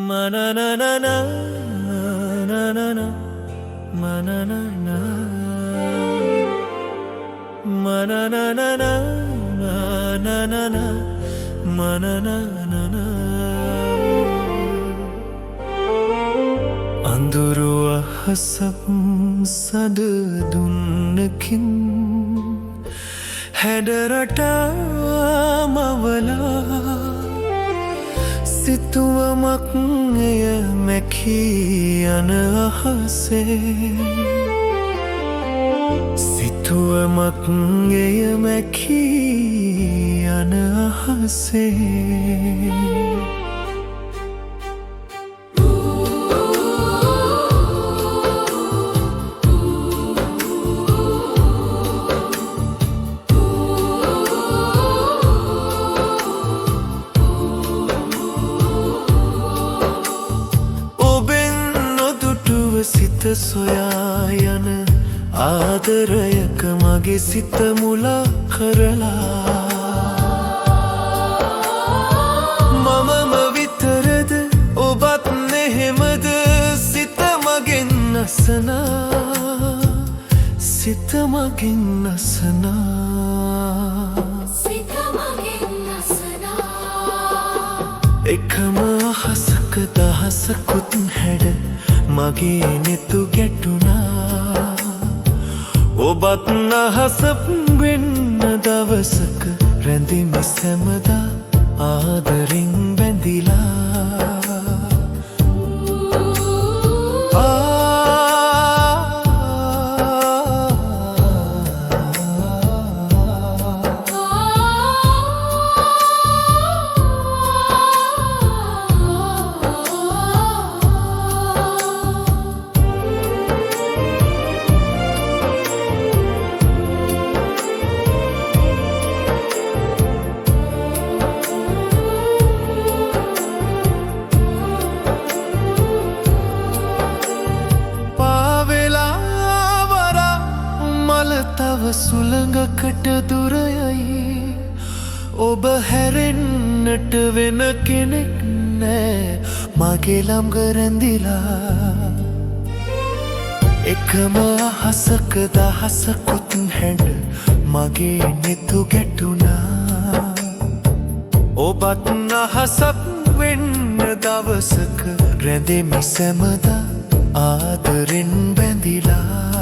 Mananana, mananana, mananana, mananana, mananana, mananana. Anduru ahasap sadudunnakin hadarata mawala සිතුවමක් එය මැකී යන අහසේ සිතුවමක් එය මැකී යන අහසේ සිත සොයා යන ආදරයක මගේ සිත මුලා කරලා මමම විතරද ඔබත් නෙහෙමද සිත මගෙන් නසනා සිත මගෙන් නසනා සිත මගෙන් නසනා එකම අහසක දහසකුත් හැඩ මගේ නෙතු ගැටුණා ඔබත් අහසක් වෙන්න දවසක රැඳෙමි සැමදා ආදරෙන් බැඳිලා තව සුළඟකට දුරයයි ඔබ හැරෙන්නට වෙන කෙනෙක් නෑ මගේ ළඟ රැඳිලා එකම අහසක දහසකුත් හැඩ මගේ නෙතු ගැටුණා ඔබත් අහසක් වෙන්න දවසක රැඳෙමි සැමදා ආදරෙන් බැඳිලා